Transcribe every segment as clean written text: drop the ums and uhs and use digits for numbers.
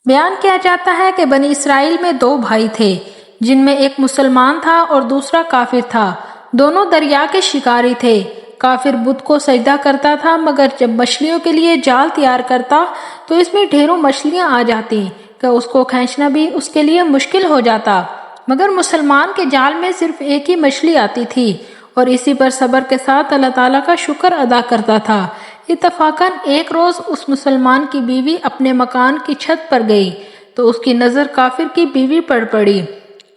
بیان کیا جاتا ہے کہ بنی اسرائیل میں 2 بھائی تھے جن میں ایک مسلمان تھا اور دوسرا کافر تھا۔ دونوں دریا کے شکاری تھے۔ کافر بت کو سجدہ کرتا تھا، مگر جب مچھلیوں کے لیے جال تیار کرتا تو اس میں ڈھیروں مچھلیاں آ جاتی کہ اس کو کھینچنا بھی اس کے لیے مشکل ہو جاتا، مگر مسلمان کے جال میں صرف ایک ہی مچھلی آتی تھی اور اسی پر صبر کے ساتھ اللہ تعالیٰ کا شکر ادا کرتا تھا۔ اتفاقاً ایک روز اس مسلمان کی بیوی اپنے مکان کی چھت پر گئی تو اس کی نظر کافر کی بیوی پر پڑی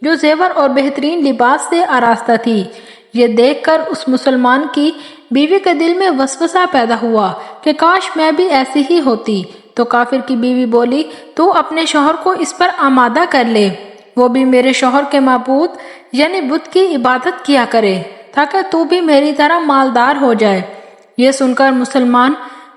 جو زیور اور بہترین لباس سے آراستہ تھی۔ یہ دیکھ کر اس مسلمان کی بیوی کے دل میں وسوسہ پیدا ہوا کہ کاش میں بھی ایسی ہی ہوتی۔ تو کافر کی بیوی بولی، تو اپنے شوہر کو اس پر آمادہ کر لے، وہ بھی میرے شوہر کے معبود یعنی بت کی عبادت کیا کرے تاکہ تو بھی میری طرح مالدار ہو جائے۔ یہ سن کر مسلمان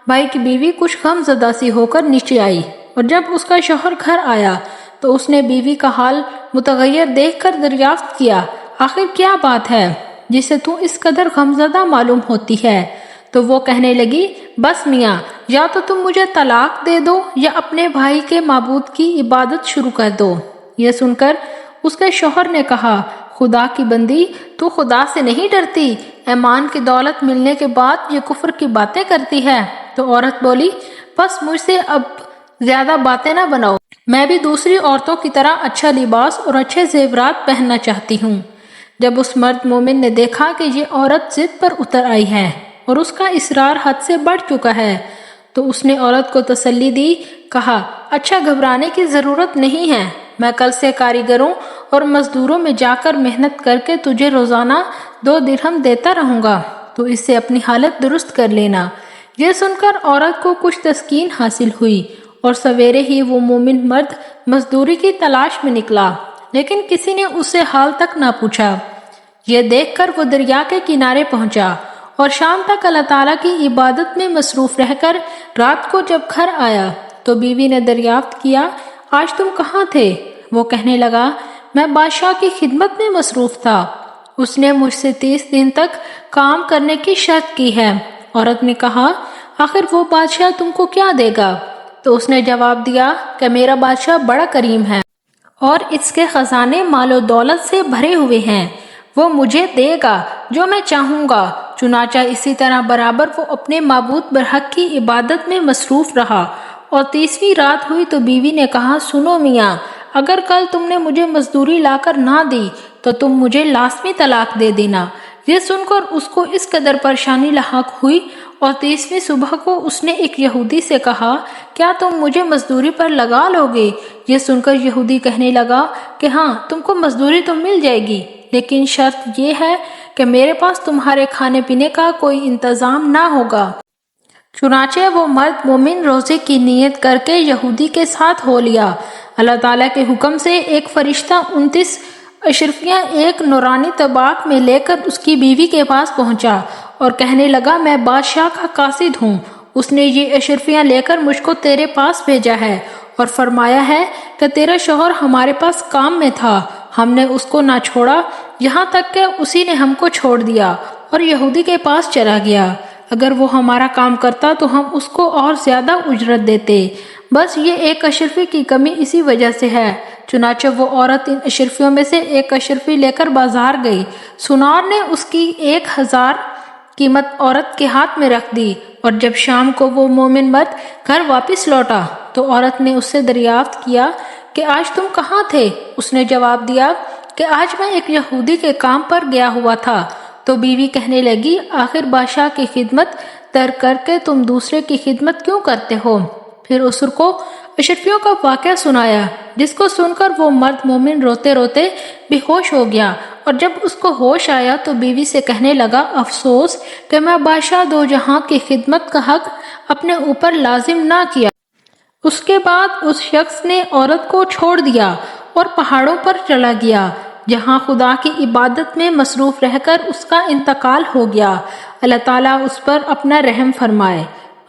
بھائی کی بیوی کچھ غم زدہ سی ہو کر نیچے آئی، اور جب اس کا شوہر گھر آیا تو اس نے بیوی کا حال متغیر دیکھ کر دریافت کیا، آخر کیا بات ہے جسے تو اس قدر غمزدہ معلوم ہوتی ہے؟ تو وہ کہنے لگی، بس میاں، یا تو تم مجھے طلاق دے دو یا اپنے بھائی کے معبود کی عبادت شروع کر دو۔ یہ سن کر اس کے شوہر نے کہا، خدا کی بندی، تو خدا سے نہیں ڈرتی؟ ایمان کی دولت ملنے کے بعد یہ کفر کی باتیں کرتی ہے۔ تو عورت بولی، بس مجھ سے اب زیادہ باتیں نہ بناؤ، میں بھی دوسری عورتوں کی طرح اچھا لباس اور اچھے زیورات پہننا چاہتی ہوں۔ جب اس مرد مومن نے دیکھا کہ یہ عورت ضد پر اتر آئی ہے اور اس کا اصرار حد سے بڑھ چکا ہے تو اس نے عورت کو تسلی دی، کہا، اچھا گھبرانے کی ضرورت نہیں ہے، میں کل سے کاریگروں اور مزدوروں میں جا کر محنت کر کے تجھے روزانہ 2 درہم دیتا رہوں گا، تو اس سے اپنی حالت درست کر لینا۔ یہ سن کر عورت کو کچھ تسکین حاصل ہوئی اور سویرے ہی وہ مومن مرد مزدوری کی تلاش میں نکلا، لیکن کسی نے اس سے حال تک نہ پوچھا۔ یہ دیکھ کر وہ دریا کے کنارے پہنچا اور شام تک اللہ تعالیٰ کی عبادت میں مصروف رہ کر رات کو جب گھر آیا تو بیوی نے دریافت کیا، آج تم کہاں تھے؟ وہ کہنے لگا، میں بادشاہ کی خدمت میں مصروف تھا، اس نے مجھ سے 30 دن تک کام کرنے کی شرط کی ہے۔ عورت نے کہا، آخر وہ بادشاہ تم کو کیا دے گا؟ تو اس نے جواب دیا کہ میرا بادشاہ بڑا کریم ہے اور اس کے خزانے مال و دولت سے بھرے ہوئے ہیں، وہ مجھے دے گا جو میں چاہوں گا۔ چنانچہ اسی طرح برابر وہ اپنے معبود برحق کی عبادت میں مصروف رہا، اور 30ویں رات ہوئی تو بیوی نے کہا، سنو میاں، اگر کل تم نے مجھے مزدوری لا کر نہ دی تو تم مجھے لازمی طلاق دے دینا۔ یہ سن کر اس کو اس قدر پریشانی لاحق ہوئی، اور 30ویں صبح کو اس نے ایک یہودی سے کہا، کیا تم مجھے مزدوری پر لگا لوگے؟ یہ سن کر یہودی کہنے لگا کہ ہاں، تم کو مزدوری تو مل جائے گی، لیکن شرط یہ ہے کہ میرے پاس تمہارے کھانے پینے کا کوئی انتظام نہ ہوگا۔ چنانچہ وہ مرد مومن روزے کی نیت کر کے یہودی کے ساتھ ہو لیا۔ اللہ تعالیٰ کے حکم سے ایک فرشتہ 29 اشرفیاں ایک نورانی طباق میں لے کر اس کی بیوی کے پاس پہنچا اور کہنے لگا، میں بادشاہ کا قاصد ہوں، اس نے یہ اشرفیاں لے کر مجھ کو تیرے پاس بھیجا ہے اور فرمایا ہے کہ تیرا شوہر ہمارے پاس کام میں تھا، ہم نے اس کو نہ چھوڑا یہاں تک کہ اسی نے ہم کو چھوڑ دیا اور یہودی کے پاس چلا گیا۔ اگر وہ ہمارا کام کرتا تو ہم اس کو اور زیادہ اجرت دیتے، بس یہ ایک اشرفی کی کمی اسی وجہ سے ہے۔ چنانچہ وہ عورت ان اشرفیوں میں سے ایک اشرفی لے کر بازار گئی، سنار نے اس کی 1000 قیمت عورت کے ہاتھ میں رکھ دی، اور جب شام کو وہ مومن مرد گھر واپس لوٹا تو عورت نے اس سے دریافت کیا کہ آج تم کہاں تھے؟ اس نے جواب دیا کہ آج میں ایک یہودی کے کام پر گیا ہوا تھا۔ تو بیوی کہنے لگی، آخر بادشاہ کی خدمت ترک کر کے تم دوسرے کی خدمت کیوں کرتے ہو؟ پھر اسر کو اشرفیوں کا واقعہ سنایا، جس کو سن کر وہ مرد مومن روتے روتے بے ہوش ہو گیا، اور جب اس کو ہوش آیا تو بیوی سے کہنے لگا، افسوس کہ میں بادشاہ دو جہاں کی خدمت کا حق اپنے اوپر لازم نہ کیا۔ اس کے بعد اس شخص نے عورت کو چھوڑ دیا اور پہاڑوں پر چلا گیا، جہاں خدا کی عبادت میں مصروف رہ کر اس کا انتقال ہو گیا۔ اللہ تعالیٰ اس پر اپنا رحم فرمائے،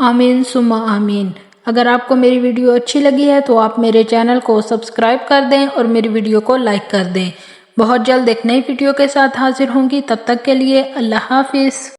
آمین ثم آمین۔ اگر آپ کو میری ویڈیو اچھی لگی ہے تو آپ میرے چینل کو سبسکرائب کر دیں اور میری ویڈیو کو لائک کر دیں۔ بہت جلد ایک نئی ویڈیو کے ساتھ حاضر ہوں گی، تب تک کے لیے اللہ حافظ۔